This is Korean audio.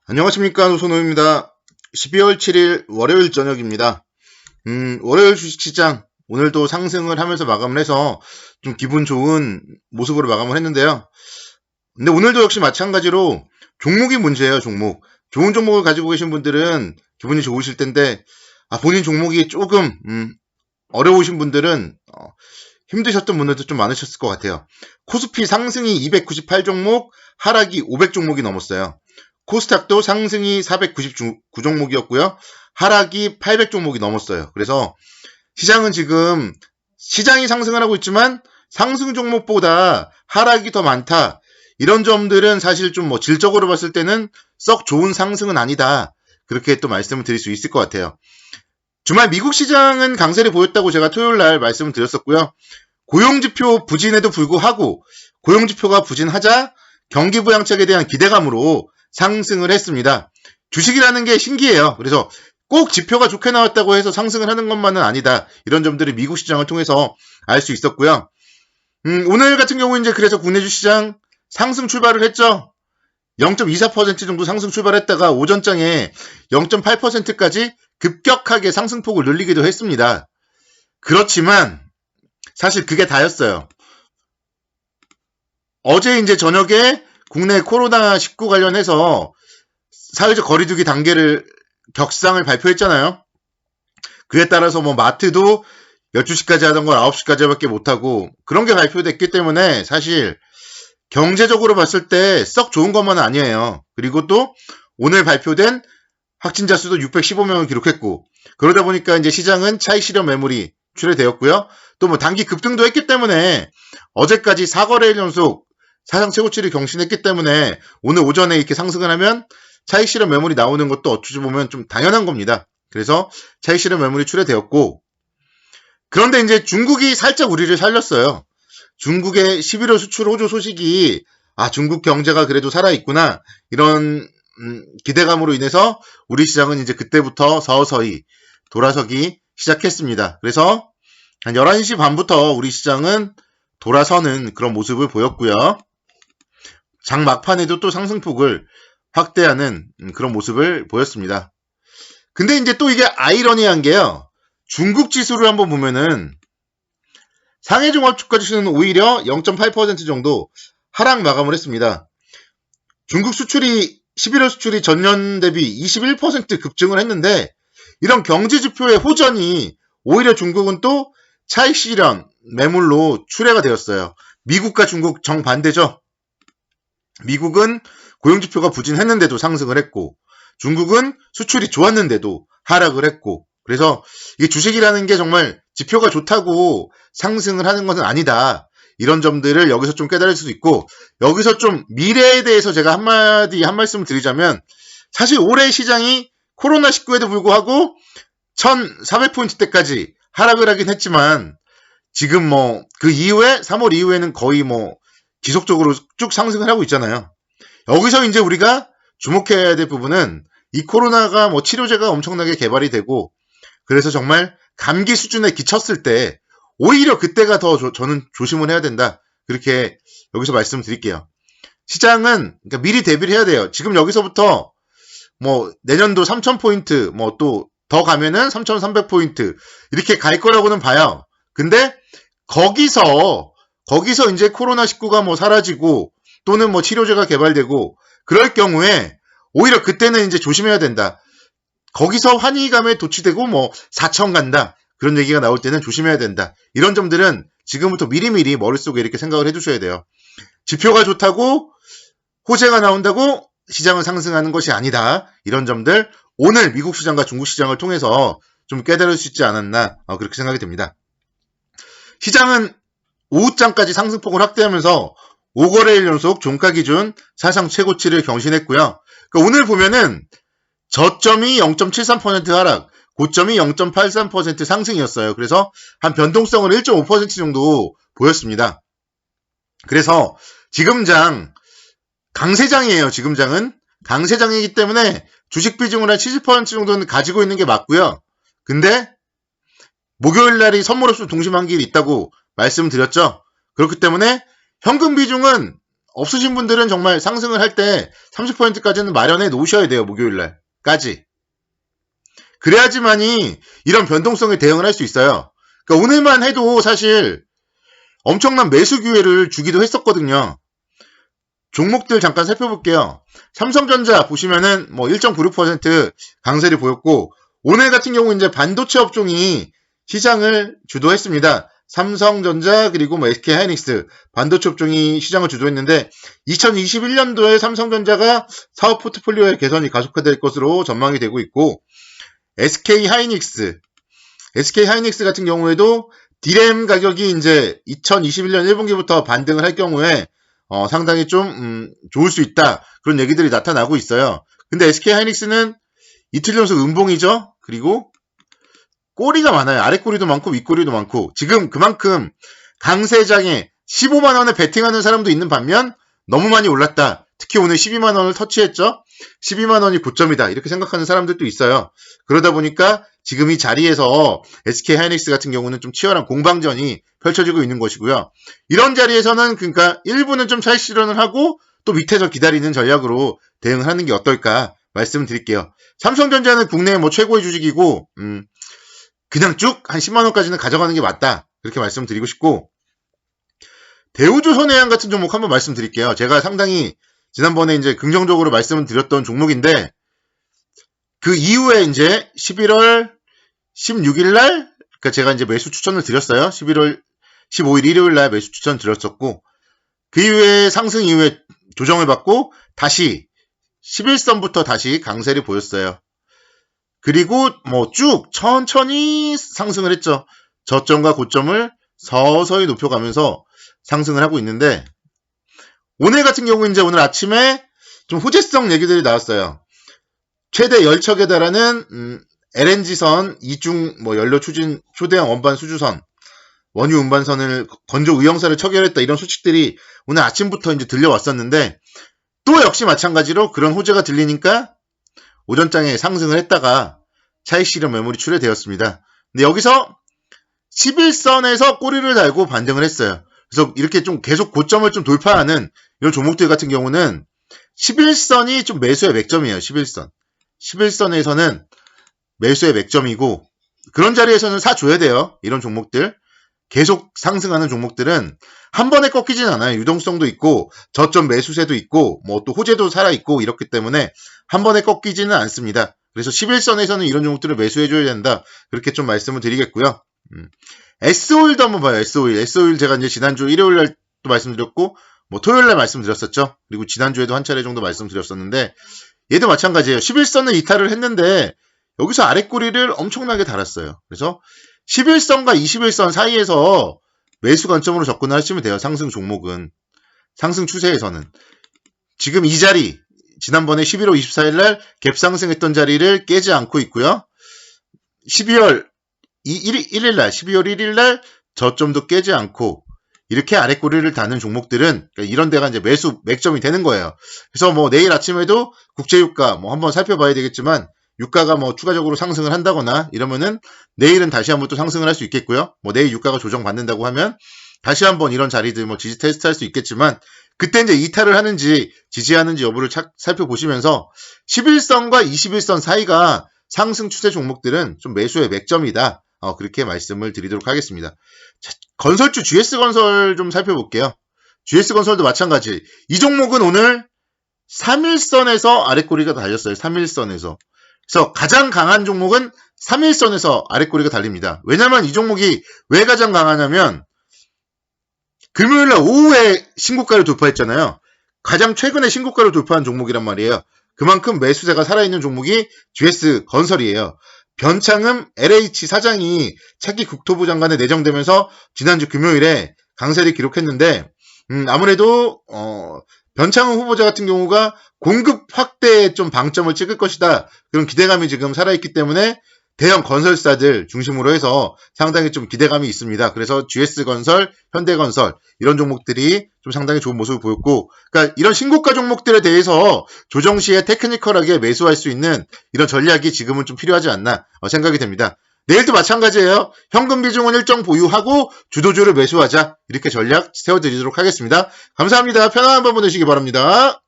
안녕하십니까, 노선호입니다. 12월 7일 월요일 저녁입니다. 월요일 주식시장 오늘도 상승을 하면서 마감을 해서 좀 기분 좋은 모습으로 마감을 했는데요. 근데 오늘도 역시 마찬가지로 종목이 문제예요. 종목. 좋은 종목을 가지고 계신 분들은 기분이 좋으실 텐데 본인 종목이 조금 어려우신 분들은 힘드셨던 분들도 좀 많으셨을 것 같아요. 코스피 상승이 298종목, 하락이 500종목이 넘었어요. 코스닥도 상승이 499종목이었고요. 하락이 800종목이 넘었어요. 그래서 시장은 지금 시장이 상승을 하고 있지만 상승 종목보다 하락이 더 많다. 이런 점들은 사실 좀 질적으로 봤을 때는 썩 좋은 상승은 아니다. 그렇게 또 말씀을 드릴 수 있을 것 같아요. 주말 미국 시장은 강세를 보였다고 제가 토요일 날 말씀을 드렸었고요. 고용지표 부진에도 불구하고 고용지표가 부진하자 경기 부양책에 대한 기대감으로 상승을 했습니다. 주식이라는 게 신기해요. 그래서 꼭 지표가 좋게 나왔다고 해서 상승을 하는 것만은 아니다. 이런 점들을 미국 시장을 통해서 알 수 있었고요. 오늘 같은 경우 이제 그래서 국내 주시장 상승 출발을 했죠. 0.24% 정도 상승 출발했다가 오전장에 0.8%까지 급격하게 상승폭을 늘리기도 했습니다. 그렇지만 사실 그게 다였어요. 어제 이제 저녁에 국내 코로나19 관련해서 사회적 거리두기 단계를 격상을 발표했잖아요. 그에 따라서 마트도 12시까지 하던 걸 9시까지밖에 못하고 그런 게 발표됐기 때문에 사실 경제적으로 봤을 때 썩 좋은 것만은 아니에요. 그리고 또 오늘 발표된 확진자 수도 615명을 기록했고 그러다 보니까 이제 시장은 차익 실현 매물이 출회되었고요. 또 단기 급등도 했기 때문에 어제까지 4거래일 연속 사상 최고치를 경신했기 때문에 오늘 오전에 이렇게 상승을 하면 차익 실현 매물이 나오는 것도 어찌 보면 좀 당연한 겁니다. 그래서 차익 실현 매물이 출회되었고 그런데 이제 중국이 살짝 우리를 살렸어요. 중국의 11월 수출 호조 소식이 중국 경제가 그래도 살아있구나 이런 기대감으로 인해서 우리 시장은 이제 그때부터 서서히 돌아서기 시작했습니다. 그래서 한 11시 반부터 우리 시장은 돌아서는 그런 모습을 보였고요. 장 막판에도 또 상승폭을 확대하는 그런 모습을 보였습니다. 근데 이제 또 이게 아이러니한 게요. 중국 지수를 한번 보면은 상해 종합주가 지수는 오히려 0.8% 정도 하락 마감을 했습니다. 중국 수출이 11월 수출이 전년 대비 21% 급증을 했는데 이런 경제지표의 호전이 오히려 중국은 또 차익 실현 매물로 출회가 되었어요. 미국과 중국 정반대죠. 미국은 고용지표가 부진했는데도 상승을 했고 중국은 수출이 좋았는데도 하락을 했고 그래서 이게 주식이라는 게 정말 지표가 좋다고 상승을 하는 것은 아니다. 이런 점들을 여기서 좀 깨달을 수도 있고 여기서 좀 미래에 대해서 제가 한 말씀을 드리자면 사실 올해 시장이 코로나19에도 불구하고 1400포인트대까지 하락을 하긴 했지만 지금 그 이후에 3월 이후에는 거의 지속적으로 쭉 상승을 하고 있잖아요. 여기서 이제 우리가 주목해야 될 부분은 이 코로나가 치료제가 엄청나게 개발이 되고 그래서 정말 감기 수준에 기쳤을 때 오히려 그때가 더 저는 조심을 해야 된다. 그렇게 여기서 말씀드릴게요. 시장은 그러니까 미리 대비를 해야 돼요. 지금 여기서부터 내년도 3000포인트 또 더 가면은 3300포인트 이렇게 갈 거라고는 봐요. 근데 거기서 이제 코로나19가 사라지고 또는 치료제가 개발되고 그럴 경우에 오히려 그때는 이제 조심해야 된다. 거기서 환희감에 도취되고 4천 간다. 그런 얘기가 나올 때는 조심해야 된다. 이런 점들은 지금부터 미리미리 머릿속에 이렇게 생각을 해두셔야 돼요. 지표가 좋다고 호재가 나온다고 시장은 상승하는 것이 아니다. 이런 점들 오늘 미국 시장과 중국 시장을 통해서 좀 깨달을 수 있지 않았나 그렇게 생각이 됩니다. 시장은 오후장까지 상승폭을 확대하면서 5거래일 연속 종가 기준 사상 최고치를 경신했고요. 그러니까 오늘 보면은 저점이 0.73% 하락, 고점이 0.83% 상승이었어요. 그래서 한 변동성을 1.5% 정도 보였습니다. 그래서 지금장 강세장이에요. 지금장은 강세장이기 때문에 주식 비중을 한 70% 정도는 가지고 있는 게 맞고요. 근데 목요일 날이 선물 없이 동시만기일이 있다고 말씀드렸죠. 그렇기 때문에 현금 비중은 없으신 분들은 정말 상승을 할 때 30%까지는 마련해 놓으셔야 돼요. 목요일날까지. 그래야지만이 이런 변동성에 대응을 할 수 있어요. 그러니까 오늘만 해도 사실 엄청난 매수 기회를 주기도 했었거든요. 종목들 잠깐 살펴볼게요. 삼성전자 보시면은 뭐 1.96% 강세를 보였고, 오늘 같은 경우 이제 반도체 업종이 시장을 주도했습니다. 삼성전자 그리고 뭐 SK하이닉스 반도체 업종이 시장을 주도했는데, 2021년도에 삼성전자가 사업 포트폴리오의 개선이 가속화될 것으로 전망이 되고 있고, SK하이닉스 같은 경우에도 디램 가격이 이제 2021년 1분기부터 반등을 할 경우에 상당히 좀 좋을 수 있다, 그런 얘기들이 나타나고 있어요. 근데 SK하이닉스는 이틀 연속 음봉이죠. 그리고 꼬리가 많아요. 아래 꼬리도 많고 윗 꼬리도 많고, 지금 그만큼 강세장에 15만원에 베팅하는 사람도 있는 반면 너무 많이 올랐다, 특히 오늘 12만원을 터치했죠. 12만원이 고점이다, 이렇게 생각하는 사람들도 있어요. 그러다 보니까 지금 이 자리에서 SK하이닉스 같은 경우는 좀 치열한 공방전이 펼쳐지고 있는 것이고요. 이런 자리에서는 그러니까 일부는 좀 차익 실현을 하고 또 밑에서 기다리는 전략으로 대응을 하는 게 어떨까 말씀드릴게요. 삼성전자는 국내의 뭐 최고의 주식이고 그냥 쭉 한 10만원까지는 가져가는 게 맞다, 그렇게 말씀드리고 싶고, 대우조선해양 같은 종목 한번 말씀드릴게요. 제가 상당히 지난번에 이제 긍정적으로 말씀을 드렸던 종목인데, 그 이후에 이제 11월 16일 날, 그러니까 제가 이제 매수 추천을 드렸어요. 11월 15일 일요일 날 매수 추천 드렸었고, 그 이후에 상승 이후에 조정을 받고 다시 11선부터 다시 강세를 보였어요. 그리고 뭐 쭉 천천히 상승을 했죠. 저점과 고점을 서서히 높여가면서 상승을 하고 있는데, 오늘 같은 경우 이제 오늘 아침에 좀 호재성 얘기들이 나왔어요. 최대 열척에 달하는 LNG선 이중 뭐 연료 추진 초대형 원반 수주선, 원유 운반선을 건조 의형사를 처결했다, 이런 소식들이 오늘 아침부터 이제 들려왔었는데, 또 역시 마찬가지로 그런 호재가 들리니까 오전장에 상승을 했다가 차익 실현 매물이 출회되었습니다. 근데 여기서 11선에서 꼬리를 달고 반등을 했어요. 그래서 이렇게 좀 계속 고점을 좀 돌파하는 이런 종목들 같은 경우는 11선이 좀 매수의 맥점이에요. 11선에서는 매수의 맥점이고, 그런 자리에서는 사줘야 돼요. 이런 종목들, 계속 상승하는 종목들은 한 번에 꺾이진 않아요. 유동성도 있고 저점 매수세도 있고 뭐 또 호재도 살아있고, 이렇기 때문에 한 번에 꺾이지는 않습니다. 그래서 11선에서는 이런 종목들을 매수해줘야 된다, 그렇게 좀 말씀을 드리겠고요. S오일도 한번 봐요. S오일 제가 이제 지난주 일요일날 또 말씀드렸고, 뭐 토요일날 말씀드렸었죠. 그리고 지난주에도 한 차례 정도 말씀드렸었는데, 얘도 마찬가지예요. 11선을 이탈을 했는데 여기서 아랫꼬리를 엄청나게 달았어요. 그래서 11선과 21선 사이에서 매수 관점으로 접근을 하시면 돼요. 상승 종목은, 상승 추세에서는. 지금 이 자리, 지난번에 11월 24일 날 갭상승했던 자리를 깨지 않고 있고요. 12월 1일 날 저점도 깨지 않고 이렇게 아랫꼬리를 다는 종목들은, 그러니까 이런 데가 이제 매수 맥점이 되는 거예요. 그래서 뭐 내일 아침에도 국제유가 뭐 한번 살펴봐야 되겠지만, 유가가 뭐 추가적으로 상승을 한다거나 이러면은 내일은 다시 한번 또 상승을 할 수 있겠고요. 뭐 내일 유가가 조정받는다고 하면 다시 한번 이런 자리들 뭐 지지 테스트 할 수 있겠지만, 그때 이제 이탈을 하는지 지지하는지 여부를 살펴보시면서 11선과 21선 사이가 상승 추세 종목들은 좀 매수의 맥점이다, 그렇게 말씀을 드리도록 하겠습니다. 자, 건설주 GS건설 좀 살펴볼게요. GS건설도 마찬가지. 이 종목은 오늘 3일선에서 아랫꼬리가 달렸어요. 3일선에서. 그래서 가장 강한 종목은 3일선에서 아랫꼬리가 달립니다. 왜냐면 이 종목이 왜 가장 강하냐면, 금요일날 오후에 신고가를 돌파했잖아요. 가장 최근에 신고가를 돌파한 종목이란 말이에요. 그만큼 매수세가 살아있는 종목이 GS건설이에요. 변창흠 LH 사장이 차기 국토부 장관에 내정되면서 지난주 금요일에 강세를 기록했는데, 아무래도 변창흠 후보자 같은 경우가 공급 확대에 좀 방점을 찍을 것이다, 그런 기대감이 지금 살아있기 때문에 대형 건설사들 중심으로 해서 상당히 좀 기대감이 있습니다. 그래서 GS건설, 현대건설 이런 종목들이 좀 상당히 좋은 모습을 보였고, 그러니까 이런 신고가 종목들에 대해서 조정 시에 테크니컬하게 매수할 수 있는 이런 전략이 지금은 좀 필요하지 않나 생각이 됩니다. 내일도 마찬가지예요. 현금 비중은 일정 보유하고 주도주를 매수하자. 이렇게 전략 세워드리도록 하겠습니다. 감사합니다. 편안한 밤 보내시기 바랍니다.